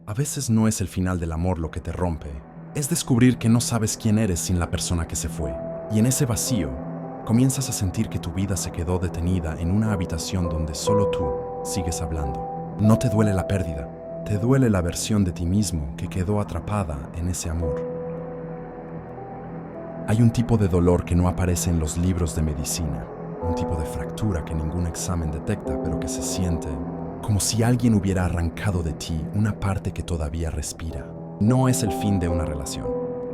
A veces no es el final del amor lo que te rompe, es descubrir que no sabes quién eres sin la persona que se fue. Y en ese vacío, comienzas a sentir que tu vida se quedó detenida en una habitación donde solo tú sigues hablando. No te duele la pérdida, te duele la versión de ti mismo que quedó atrapada en ese amor. Hay un tipo de dolor que no aparece en los libros de medicina, un tipo de fractura que ningún examen detecta, pero que se siente como si alguien hubiera arrancado de ti una parte que todavía respira. No es el fin de una relación,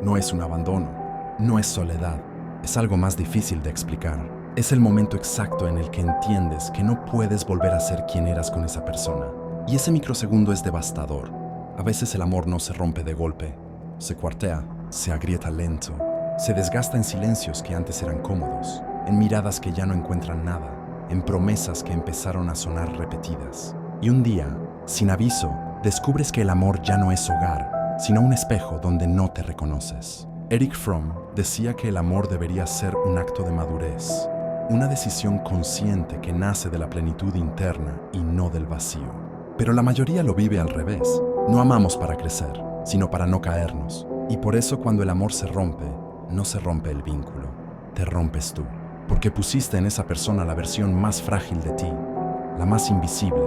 no es un abandono, no es soledad, es algo más difícil de explicar. Es el momento exacto en el que entiendes que no puedes volver a ser quien eras con esa persona. Y ese microsegundo es devastador. A veces el amor no se rompe de golpe, se cuartea, se agrieta lento, se desgasta en silencios que antes eran cómodos, en miradas que ya no encuentran nada, en promesas que empezaron a sonar repetidas. Y un día, sin aviso, descubres que el amor ya no es hogar, sino un espejo donde no te reconoces. Erich Fromm decía que el amor debería ser un acto de madurez, una decisión consciente que nace de la plenitud interna y no del vacío. Pero la mayoría lo vive al revés. No amamos para crecer, sino para no caernos. Y por eso cuando el amor se rompe, no se rompe el vínculo, te rompes tú. Porque pusiste en esa persona la versión más frágil de ti, la más invisible,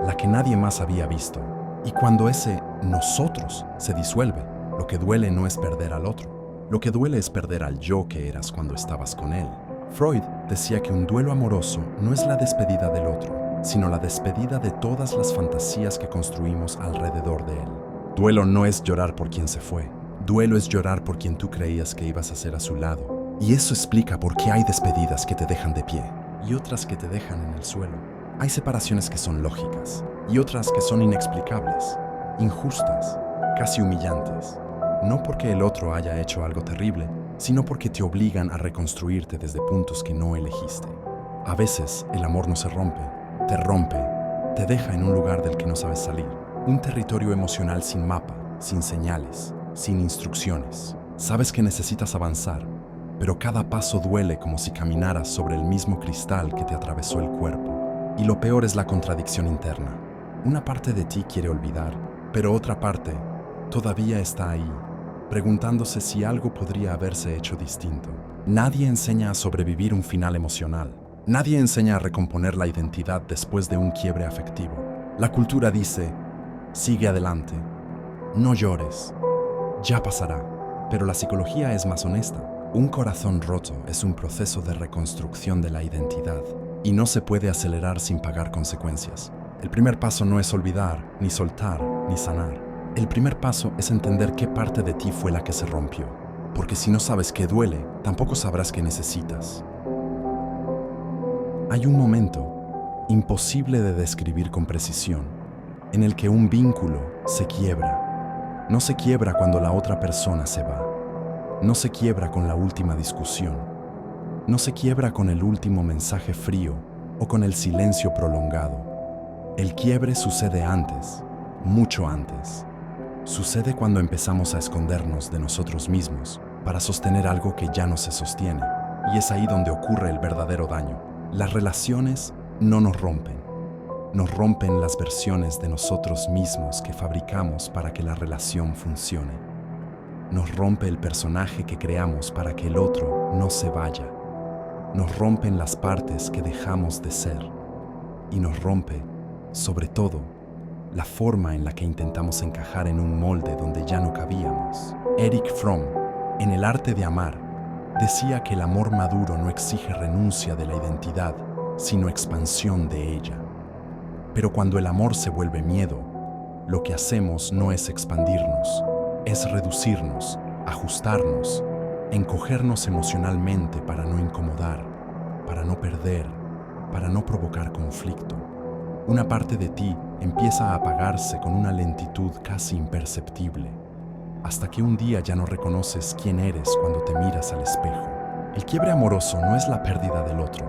la que nadie más había visto. Y cuando ese nosotros se disuelve, lo que duele no es perder al otro, lo que duele es perder al yo que eras cuando estabas con él. Freud decía que un duelo amoroso no es la despedida del otro, sino la despedida de todas las fantasías que construimos alrededor de él. Duelo no es llorar por quien se fue, duelo es llorar por quien tú creías que ibas a ser a su lado. Y eso explica por qué hay despedidas que te dejan de pie y otras que te dejan en el suelo. Hay separaciones que son lógicas y otras que son inexplicables, injustas, casi humillantes. No porque el otro haya hecho algo terrible, sino porque te obligan a reconstruirte desde puntos que no elegiste. A veces el amor no se rompe, te deja en un lugar del que no sabes salir. Un territorio emocional sin mapa, sin señales, sin instrucciones. Sabes que necesitas avanzar, pero cada paso duele como si caminaras sobre el mismo cristal que te atravesó el cuerpo. Y lo peor es la contradicción interna. Una parte de ti quiere olvidar, pero otra parte todavía está ahí, preguntándose si algo podría haberse hecho distinto. Nadie enseña a sobrevivir un final emocional. Nadie enseña a recomponer la identidad después de un quiebre afectivo. La cultura dice, sigue adelante, no llores, ya pasará. Pero la psicología es más honesta. Un corazón roto es un proceso de reconstrucción de la identidad y no se puede acelerar sin pagar consecuencias. El primer paso no es olvidar, ni soltar, ni sanar. El primer paso es entender qué parte de ti fue la que se rompió, porque si no sabes qué duele, tampoco sabrás qué necesitas. Hay un momento, imposible de describir con precisión, en el que un vínculo se quiebra. No se quiebra cuando la otra persona se va. No se quiebra con la última discusión. No se quiebra con el último mensaje frío o con el silencio prolongado. El quiebre sucede antes, mucho antes. Sucede cuando empezamos a escondernos de nosotros mismos para sostener algo que ya no se sostiene. Y es ahí donde ocurre el verdadero daño. Las relaciones no nos rompen las versiones de nosotros mismos que fabricamos para que la relación funcione. Nos rompe el personaje que creamos para que el otro no se vaya. Nos rompen las partes que dejamos de ser. Y nos rompe, sobre todo, la forma en la que intentamos encajar en un molde donde ya no cabíamos. Erich Fromm, en El arte de amar, decía que el amor maduro no exige renuncia de la identidad, sino expansión de ella. Pero cuando el amor se vuelve miedo, lo que hacemos no es expandirnos, es reducirnos, ajustarnos, encogernos emocionalmente para no incomodar, para no perder, para no provocar conflicto. Una parte de ti empieza a apagarse con una lentitud casi imperceptible, hasta que un día ya no reconoces quién eres cuando te miras al espejo. El quiebre amoroso no es la pérdida del otro,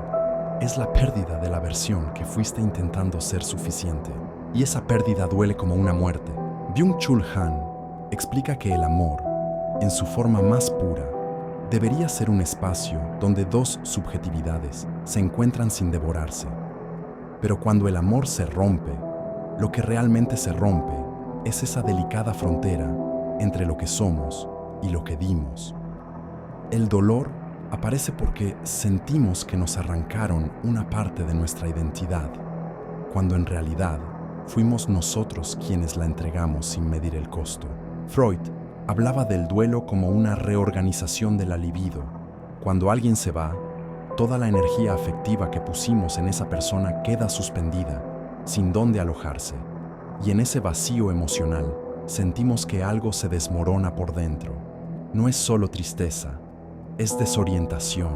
es la pérdida de la versión que fuiste intentando ser suficiente. Y esa pérdida duele como una muerte. Byung-Chul Han explica que el amor, en su forma más pura, debería ser un espacio donde dos subjetividades se encuentran sin devorarse. Pero cuando el amor se rompe, lo que realmente se rompe es esa delicada frontera entre lo que somos y lo que dimos. El dolor aparece porque sentimos que nos arrancaron una parte de nuestra identidad, cuando en realidad fuimos nosotros quienes la entregamos sin medir el costo. Freud hablaba del duelo como una reorganización de la libido. Cuando alguien se va, toda la energía afectiva que pusimos en esa persona queda suspendida, sin dónde alojarse. Y en ese vacío emocional, sentimos que algo se desmorona por dentro. No es solo tristeza, es desorientación.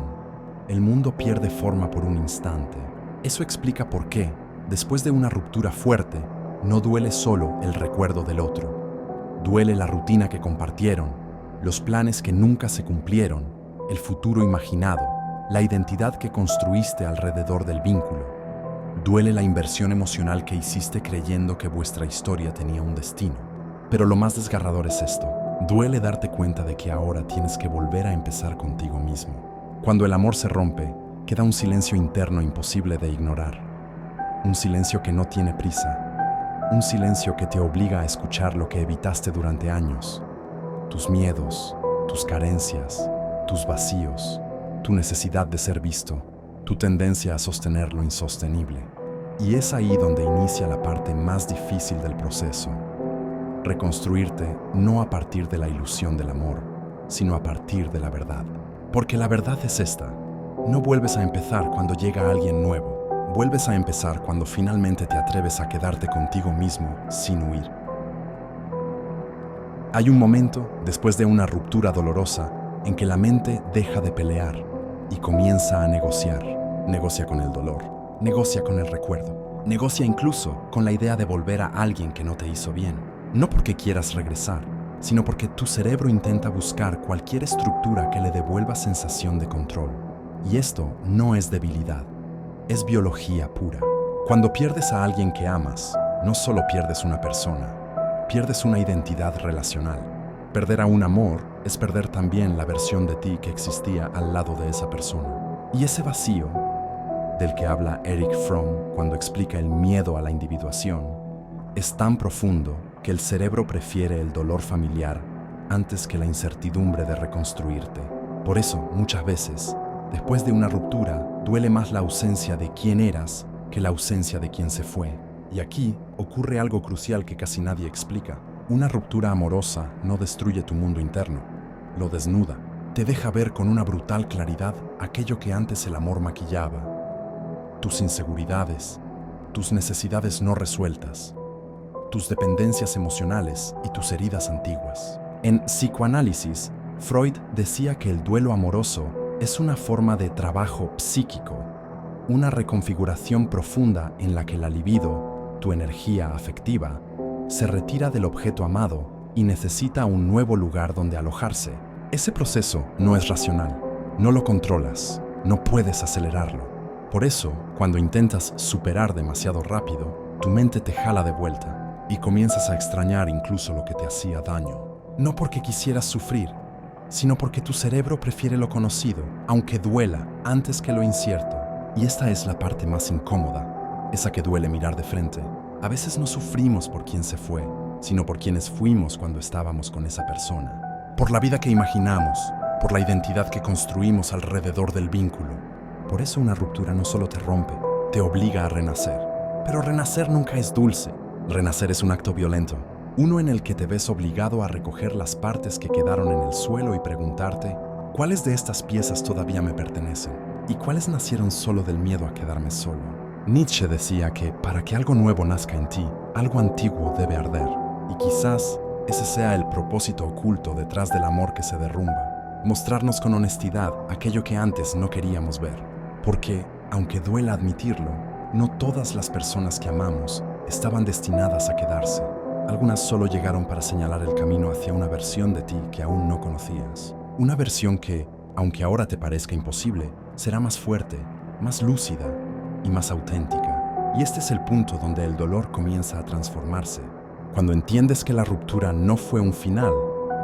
El mundo pierde forma por un instante. Eso explica por qué, después de una ruptura fuerte, no duele solo el recuerdo del otro. Duele la rutina que compartieron, los planes que nunca se cumplieron, el futuro imaginado, la identidad que construiste alrededor del vínculo. Duele la inversión emocional que hiciste creyendo que vuestra historia tenía un destino. Pero lo más desgarrador es esto. Duele darte cuenta de que ahora tienes que volver a empezar contigo mismo. Cuando el amor se rompe, queda un silencio interno imposible de ignorar. Un silencio que no tiene prisa. Un silencio que te obliga a escuchar lo que evitaste durante años. Tus miedos, tus carencias, tus vacíos, tu necesidad de ser visto, tu tendencia a sostener lo insostenible. Y es ahí donde inicia la parte más difícil del proceso. Reconstruirte no a partir de la ilusión del amor, sino a partir de la verdad. Porque la verdad es esta. No vuelves a empezar cuando llega alguien nuevo. Vuelves a empezar cuando finalmente te atreves a quedarte contigo mismo sin huir. Hay un momento, después de una ruptura dolorosa, en que la mente deja de pelear y comienza a negociar. Negocia con el dolor, negocia con el recuerdo, negocia incluso con la idea de volver a alguien que no te hizo bien. No porque quieras regresar, sino porque tu cerebro intenta buscar cualquier estructura que le devuelva sensación de control. Y esto no es debilidad, es biología pura. Cuando pierdes a alguien que amas, no solo pierdes una persona, pierdes una identidad relacional. Perder a un amor es perder también la versión de ti que existía al lado de esa persona. Y ese vacío, del que habla Erich Fromm cuando explica el miedo a la individuación, es tan profundo que el cerebro prefiere el dolor familiar antes que la incertidumbre de reconstruirte. Por eso, muchas veces, después de una ruptura, duele más la ausencia de quién eras que la ausencia de quién se fue. Y aquí ocurre algo crucial que casi nadie explica. Una ruptura amorosa no destruye tu mundo interno, lo desnuda. Te deja ver con una brutal claridad aquello que antes el amor maquillaba. Tus inseguridades, tus necesidades no resueltas, tus dependencias emocionales y tus heridas antiguas. En psicoanálisis, Freud decía que el duelo amoroso es una forma de trabajo psíquico, una reconfiguración profunda en la que la libido, tu energía afectiva, se retira del objeto amado y necesita un nuevo lugar donde alojarse. Ese proceso no es racional, no lo controlas, no puedes acelerarlo. Por eso, cuando intentas superar demasiado rápido, tu mente te jala de vuelta y comienzas a extrañar incluso lo que te hacía daño. No porque quisieras sufrir, sino porque tu cerebro prefiere lo conocido, aunque duela antes que lo incierto. Y esta es la parte más incómoda, esa que duele mirar de frente. A veces no sufrimos por quien se fue, sino por quienes fuimos cuando estábamos con esa persona. Por la vida que imaginamos, por la identidad que construimos alrededor del vínculo. Por eso una ruptura no solo te rompe, te obliga a renacer. Pero renacer nunca es dulce. Renacer es un acto violento, uno en el que te ves obligado a recoger las partes que quedaron en el suelo y preguntarte, ¿cuáles de estas piezas todavía me pertenecen? ¿Y cuáles nacieron solo del miedo a quedarme solo? Nietzsche decía que para que algo nuevo nazca en ti, algo antiguo debe arder. Y quizás ese sea el propósito oculto detrás del amor que se derrumba. Mostrarnos con honestidad aquello que antes no queríamos ver. Porque, aunque duela admitirlo, no todas las personas que amamos estaban destinadas a quedarse. Algunas solo llegaron para señalar el camino hacia una versión de ti que aún no conocías. Una versión que, aunque ahora te parezca imposible, será más fuerte, más lúcida y más auténtica. Y este es el punto donde el dolor comienza a transformarse. Cuando entiendes que la ruptura no fue un final,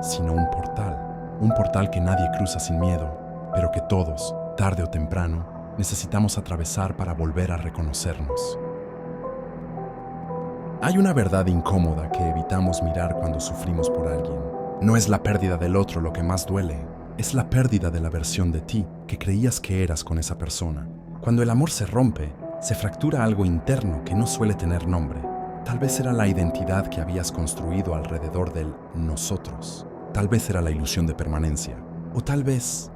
sino un portal que nadie cruza sin miedo, pero que todos, tarde o temprano, necesitamos atravesar para volver a reconocernos. Hay una verdad incómoda que evitamos mirar cuando sufrimos por alguien. No es la pérdida del otro lo que más duele, es la pérdida de la versión de ti que creías que eras con esa persona. Cuando el amor se rompe, se fractura algo interno que no suele tener nombre. Tal vez era la identidad que habías construido alrededor del nosotros. Tal vez era la ilusión de permanencia. O tal vez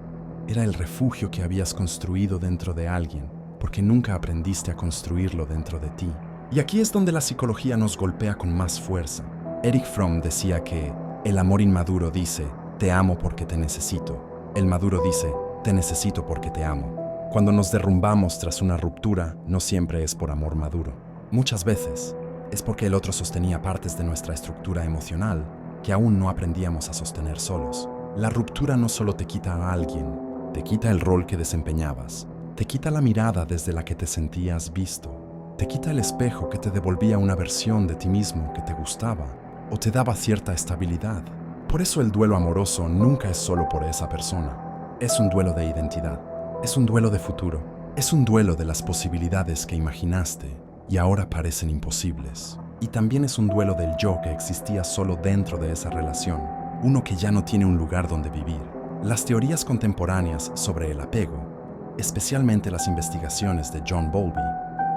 era el refugio que habías construido dentro de alguien, porque nunca aprendiste a construirlo dentro de ti. Y aquí es donde la psicología nos golpea con más fuerza. Erich Fromm decía que el amor inmaduro dice, te amo porque te necesito. El maduro dice, te necesito porque te amo. Cuando nos derrumbamos tras una ruptura, no siempre es por amor maduro. Muchas veces es porque el otro sostenía partes de nuestra estructura emocional que aún no aprendíamos a sostener solos. La ruptura no solo te quita a alguien, te quita el rol que desempeñabas, te quita la mirada desde la que te sentías visto, te quita el espejo que te devolvía una versión de ti mismo que te gustaba o te daba cierta estabilidad. Por eso el duelo amoroso nunca es solo por esa persona. Es un duelo de identidad, es un duelo de futuro, es un duelo de las posibilidades que imaginaste y ahora parecen imposibles. Y también es un duelo del yo que existía solo dentro de esa relación, uno que ya no tiene un lugar donde vivir. Las teorías contemporáneas sobre el apego, especialmente las investigaciones de John Bowlby,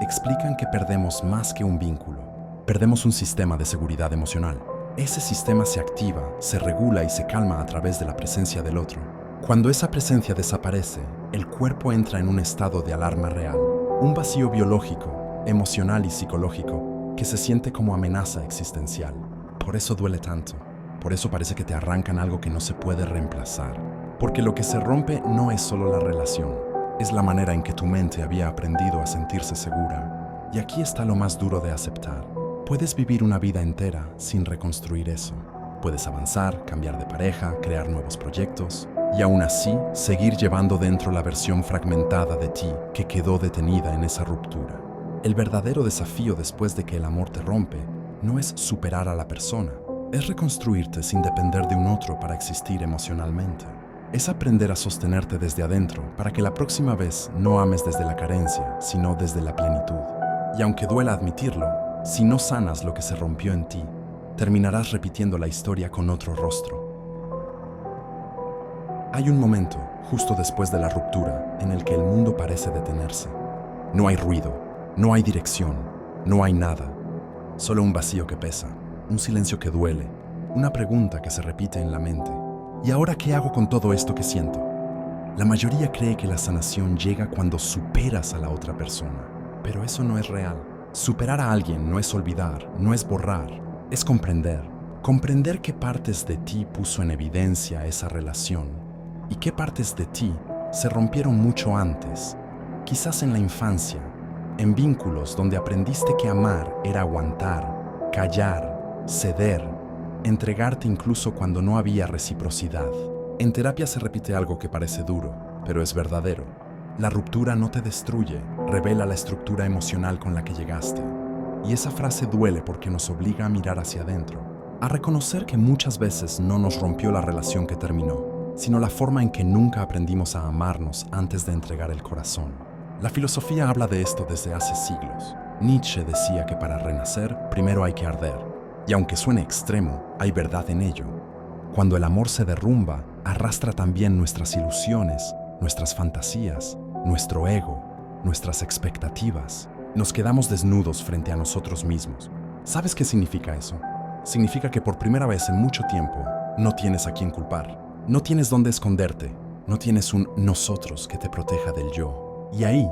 explican que perdemos más que un vínculo. Perdemos un sistema de seguridad emocional. Ese sistema se activa, se regula y se calma a través de la presencia del otro. Cuando esa presencia desaparece, el cuerpo entra en un estado de alarma real, un vacío biológico, emocional y psicológico que se siente como amenaza existencial. Por eso duele tanto. Por eso parece que te arrancan algo que no se puede reemplazar. Porque lo que se rompe no es solo la relación, es la manera en que tu mente había aprendido a sentirse segura. Y aquí está lo más duro de aceptar. Puedes vivir una vida entera sin reconstruir eso. Puedes avanzar, cambiar de pareja, crear nuevos proyectos y aún así seguir llevando dentro la versión fragmentada de ti que quedó detenida en esa ruptura. El verdadero desafío después de que el amor te rompe no es superar a la persona, es reconstruirte sin depender de un otro para existir emocionalmente. Es aprender a sostenerte desde adentro para que la próxima vez no ames desde la carencia, sino desde la plenitud. Y aunque duela admitirlo, si no sanas lo que se rompió en ti, terminarás repitiendo la historia con otro rostro. Hay un momento, justo después de la ruptura, en el que el mundo parece detenerse. No hay ruido, no hay dirección, no hay nada. Solo un vacío que pesa, un silencio que duele, una pregunta que se repite en la mente. ¿Y ahora qué hago con todo esto que siento? La mayoría cree que la sanación llega cuando superas a la otra persona, pero eso no es real. Superar a alguien no es olvidar, no es borrar, es comprender. Comprender qué partes de ti puso en evidencia esa relación y qué partes de ti se rompieron mucho antes, quizás en la infancia, en vínculos donde aprendiste que amar era aguantar, callar, ceder, entregarte incluso cuando no había reciprocidad. En terapia se repite algo que parece duro, pero es verdadero. La ruptura no te destruye, revela la estructura emocional con la que llegaste. Y esa frase duele porque nos obliga a mirar hacia adentro, a reconocer que muchas veces no nos rompió la relación que terminó, sino la forma en que nunca aprendimos a amarnos antes de entregar el corazón. La filosofía habla de esto desde hace siglos. Nietzsche decía que para renacer, primero hay que arder. Y aunque suene extremo, hay verdad en ello. Cuando el amor se derrumba, arrastra también nuestras ilusiones, nuestras fantasías, nuestro ego, nuestras expectativas. Nos quedamos desnudos frente a nosotros mismos. ¿Sabes qué significa eso? Significa que por primera vez en mucho tiempo no tienes a quién culpar. No tienes dónde esconderte. No tienes un nosotros que te proteja del yo. Y ahí,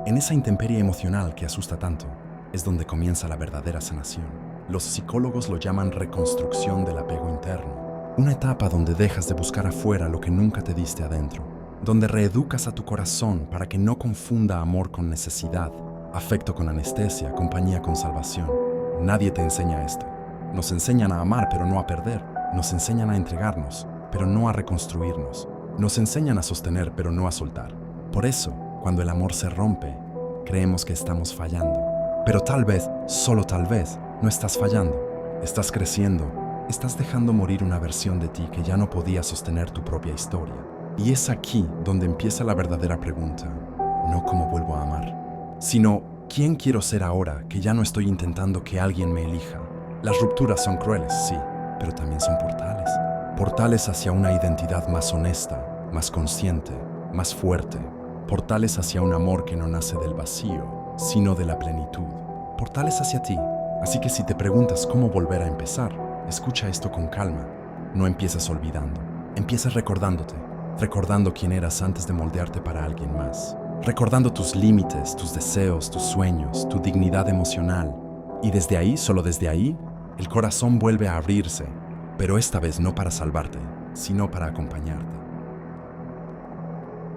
en esa intemperie emocional que asusta tanto, es donde comienza la verdadera sanación. Los psicólogos lo llaman reconstrucción del apego interno. Una etapa donde dejas de buscar afuera lo que nunca te diste adentro. Donde reeducas a tu corazón para que no confunda amor con necesidad, afecto con anestesia, compañía con salvación. Nadie te enseña esto. Nos enseñan a amar pero no a perder. Nos enseñan a entregarnos, pero no a reconstruirnos. Nos enseñan a sostener pero no a soltar. Por eso, cuando el amor se rompe, creemos que estamos fallando. Pero tal vez, solo tal vez, no estás fallando. Estás creciendo. Estás dejando morir una versión de ti que ya no podía sostener tu propia historia. Y es aquí donde empieza la verdadera pregunta. No cómo vuelvo a amar, sino ¿Quién quiero ser ahora que ya no estoy intentando que alguien me elija? Las rupturas son crueles, sí, pero también son portales. Portales hacia una identidad más honesta, más consciente, más fuerte. Portales hacia un amor que no nace del vacío, sino de la plenitud. Portales hacia ti. Así que si te preguntas cómo volver a empezar, escucha esto con calma. No empieces olvidando. Empiezas recordándote. Recordando quién eras antes de moldearte para alguien más. Recordando tus límites, tus deseos, tus sueños, tu dignidad emocional. Y desde ahí, solo desde ahí, el corazón vuelve a abrirse. Pero esta vez no para salvarte, sino para acompañarte.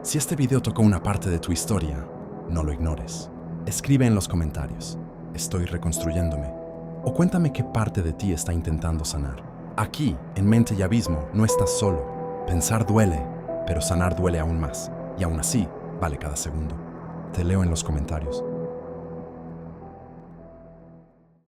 Si este video tocó una parte de tu historia, no lo ignores. Escribe en los comentarios, estoy reconstruyéndome. O cuéntame qué parte de ti está intentando sanar. Aquí, en Mente y Abismo, no estás solo. Pensar duele, pero sanar duele aún más. Y aún así, vale cada segundo. Te leo en los comentarios.